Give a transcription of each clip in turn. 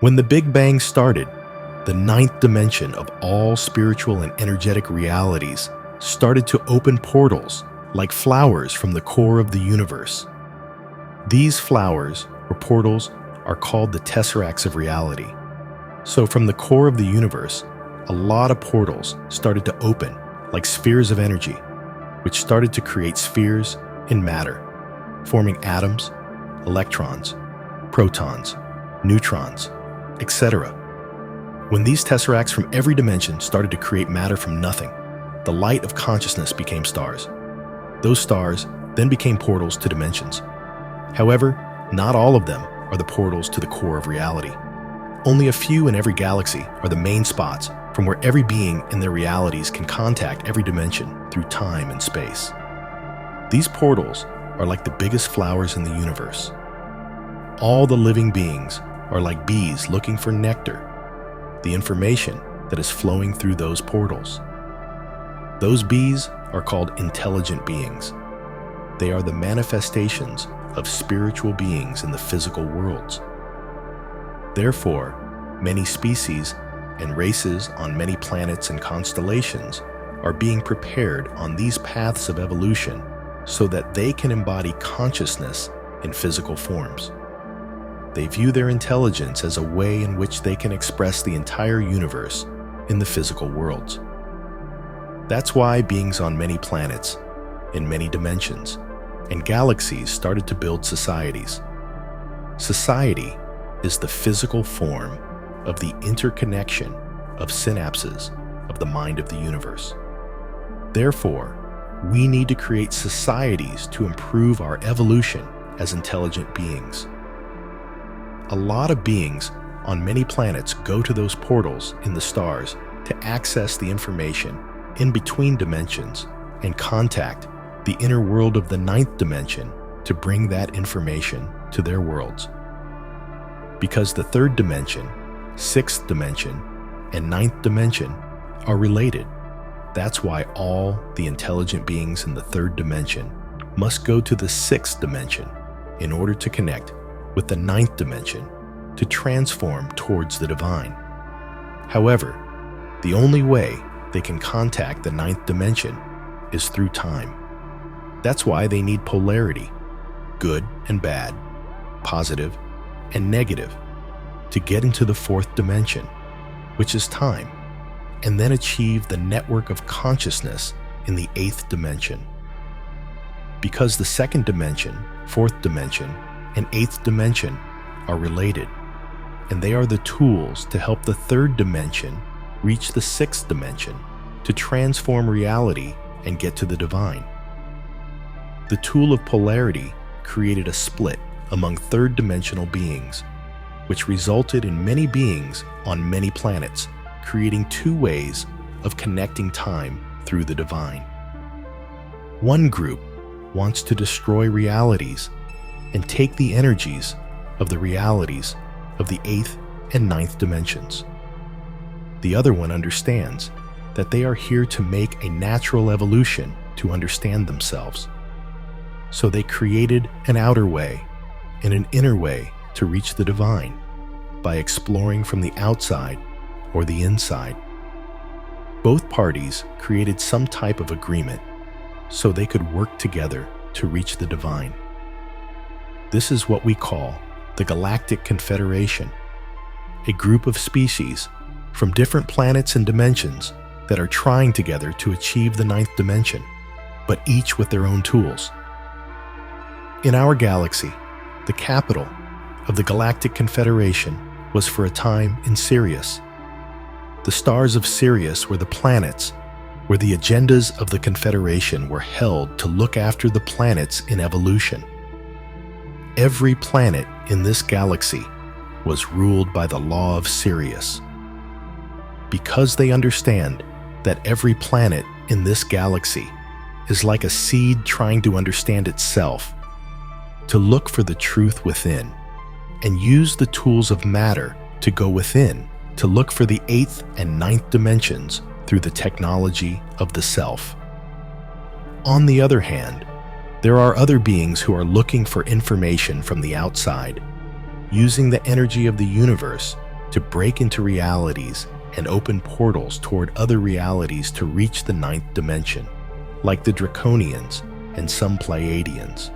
When the Big Bang started, the ninth dimension of all spiritual and energetic realities started to open portals like flowers from the core of the universe. These flowers, or portals, are called the tesseracts of reality. So from the core of the universe, a lot of portals started to open like spheres of energy, which started to create spheres in matter, forming atoms, electrons, protons, neutrons, etc. When these tesseracts from every dimension started to create matter from nothing, the light of consciousness became stars. Those stars then became portals to dimensions. However, not all of them are the portals to the core of reality. Only a few in every galaxy are the main spots from where every being in their realities can contact every dimension through time and space. These portals are like the biggest flowers in the universe. All the living beings are like bees looking for nectar, the information that is flowing through those portals. Those bees are called intelligent beings. They are the manifestations of spiritual beings in the physical worlds. Therefore, many species and races on many planets and constellations are being prepared on these paths of evolution so that they can embody consciousness in physical forms. They view their intelligence as a way in which they can express the entire universe in the physical worlds. That's why beings on many planets, in many dimensions, and galaxies started to build societies. Society is the physical form of the interconnection of synapses of the mind of the universe. Therefore, we need to create societies to improve our evolution as intelligent beings. A lot of beings on many planets go to those portals in the stars to access the information in between dimensions and contact the inner world of the ninth dimension to bring that information to their worlds. Because the third dimension, sixth dimension, and ninth dimension are related, that's why all the intelligent beings in the third dimension must go to the sixth dimension in order to connect with the ninth dimension to transform towards the divine. However, the only way they can contact the ninth dimension is through time. That's why they need polarity, good and bad, positive and negative, to get into the fourth dimension, which is time, and then achieve the network of consciousness in the eighth dimension. Because the second dimension, fourth dimension, and eighth dimension are related, and they are the tools to help the third dimension reach the sixth dimension to transform reality and get to the divine. The tool of polarity created a split among third-dimensional beings, which resulted in many beings on many planets, creating two ways of connecting time through the divine. One group wants to destroy realities and take the energies of the realities of the eighth and ninth dimensions. The other one understands that they are here to make a natural evolution to understand themselves. So they created an outer way and an inner way to reach the divine by exploring from the outside or the inside. Both parties created some type of agreement so they could work together to reach the divine. This is what we call the Galactic Confederation, a group of species from different planets and dimensions that are trying together to achieve the ninth dimension, but each with their own tools. In our galaxy, the capital of the Galactic Confederation was for a time in Sirius. The stars of Sirius were the planets where the agendas of the Confederation were held to look after the planets in evolution. Every planet in this galaxy was ruled by the law of Sirius. Because they understand that every planet in this galaxy is like a seed trying to understand itself, to look for the truth within, and use the tools of matter to go within, to look for the eighth and ninth dimensions through the technology of the self. On the other hand, there are other beings who are looking for information from the outside, using the energy of the universe to break into realities and open portals toward other realities to reach the ninth dimension, like the Draconians and some Pleiadians.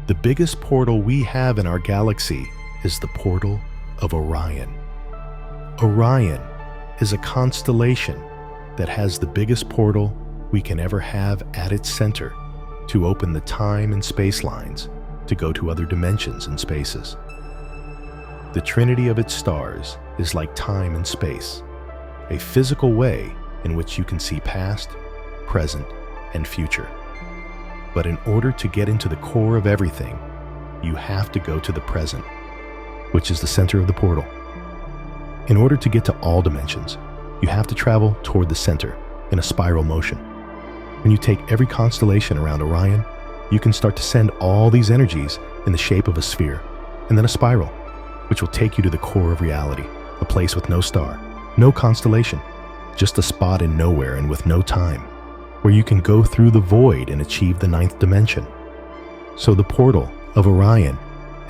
The biggest portal we have in our galaxy is the portal of Orion. Orion is a constellation that has the biggest portal we can ever have at its center to open the time and space lines to go to other dimensions and spaces. The trinity of its stars is like time and space, a physical way in which you can see past, present, and future. But in order to get into the core of everything, you have to go to the present, which is the center of the portal. In order to get to all dimensions, you have to travel toward the center in a spiral motion. When you take every constellation around Orion, you can start to send all these energies in the shape of a sphere, and then a spiral, which will take you to the core of reality, a place with no star, no constellation, just a spot in nowhere and with no time, where you can go through the void and achieve the ninth dimension. So the portal of Orion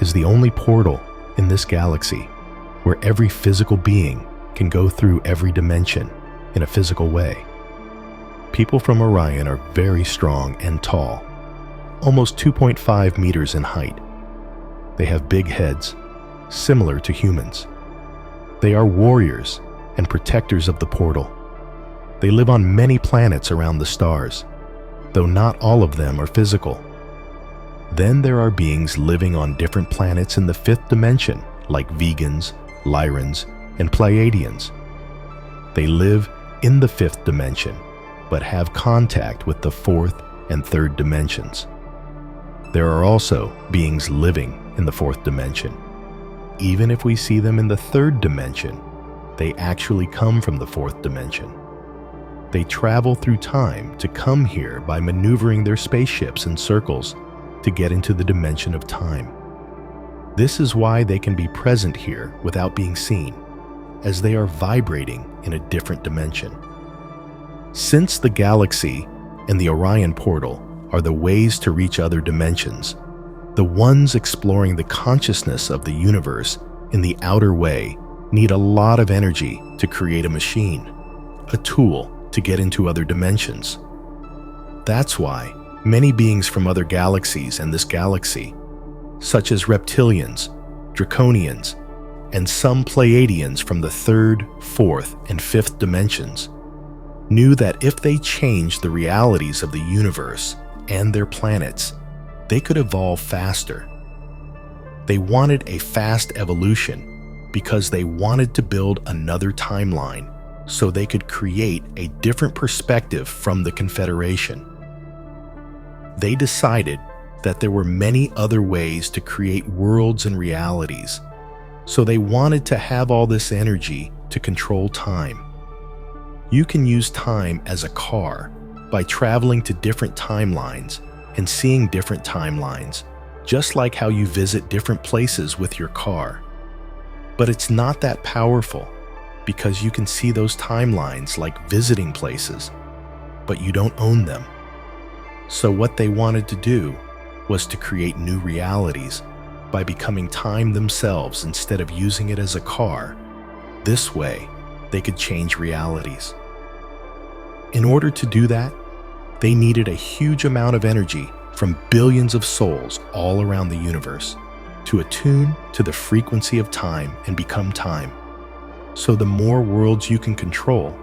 is the only portal in this galaxy where every physical being can go through every dimension in a physical way. People from Orion are very strong and tall, almost 2.5 meters in height. They have big heads, similar to humans. They are warriors and protectors of the portal. They live on many planets around the stars, though not all of them are physical. Then there are beings living on different planets in the fifth dimension, like vegans, Lyrans, and Pleiadians. They live in the fifth dimension, but have contact with the fourth and third dimensions. There are also beings living in the fourth dimension. Even if we see them in the third dimension, they actually come from the fourth dimension. They travel through time to come here by maneuvering their spaceships in circles to get into the dimension of time. This is why they can be present here without being seen, as they are vibrating in a different dimension. Since the galaxy and the Orion Portal are the ways to reach other dimensions, the ones exploring the consciousness of the universe in the outer way need a lot of energy to create a machine, a tool to get into other dimensions. That's why many beings from other galaxies and this galaxy, such as reptilians, draconians, and some Pleiadians from the third, fourth, and fifth dimensions, knew that if they changed the realities of the universe and their planets, they could evolve faster. They wanted a fast evolution because they wanted to build another timeline so they could create a different perspective from the Confederation. They decided that there were many other ways to create worlds and realities, so they wanted to have all this energy to control time. You can use time as a car by traveling to different timelines and seeing different timelines, just like how you visit different places with your car. But it's not that powerful because you can see those timelines like visiting places, but you don't own them. So what they wanted to do was to create new realities by becoming time themselves instead of using it as a car. This way, they could change realities. In order to do that, they needed a huge amount of energy from billions of souls all around the universe to attune to the frequency of time and become time. So the more worlds you can control,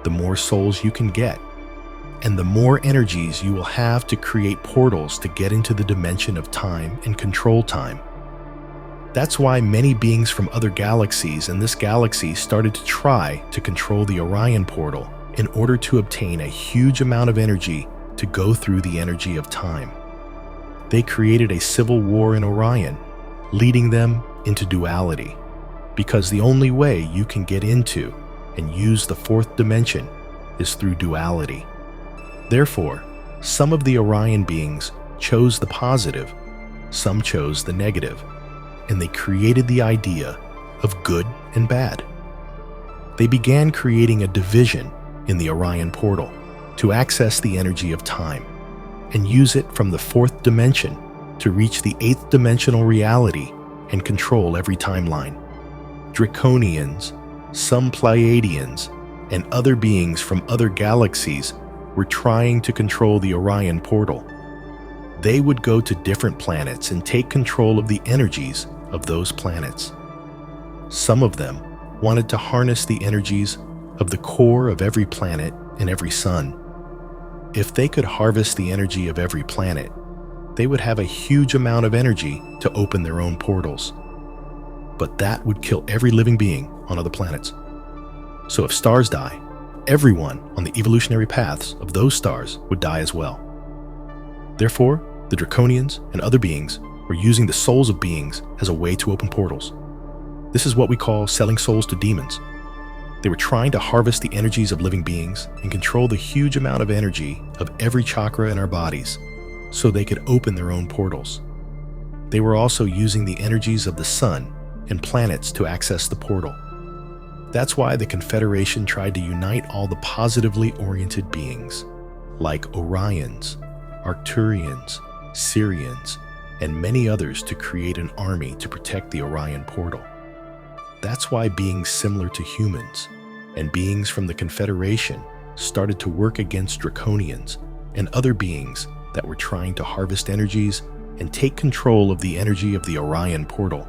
the more souls you can get, and the more energies you will have to create portals to get into the dimension of time and control time. That's why many beings from other galaxies in this galaxy started to try to control the Orion Portal in order to obtain a huge amount of energy to go through the energy of time. They created a civil war in Orion, leading them into duality, because the only way you can get into and use the fourth dimension is through duality. Therefore, some of the Orion beings chose the positive, some chose the negative, and they created the idea of good and bad. They began creating a division in the Orion Portal to access the energy of time and use it from the fourth dimension to reach the eighth dimensional reality and control every timeline. Draconians, some Pleiadians, and other beings from other galaxies were trying to control the Orion Portal. They would go to different planets and take control of the energies of those planets. Some of them wanted to harness the energies of the core of every planet and every sun. If they could harvest the energy of every planet, they would have a huge amount of energy to open their own portals. But that would kill every living being on other planets. So if stars die, everyone on the evolutionary paths of those stars would die as well. Therefore, the Draconians and other beings were using the souls of beings as a way to open portals. This is what we call selling souls to demons. They were trying to harvest the energies of living beings and control the huge amount of energy of every chakra in our bodies so they could open their own portals. They were also using the energies of the sun and planets to access the portal. That's why the Confederation tried to unite all the positively oriented beings, like Orions, Arcturians, Syrians, and many others to create an army to protect the Orion Portal. That's why beings similar to humans and beings from the Confederation started to work against Draconians and other beings that were trying to harvest energies and take control of the energy of the Orion Portal.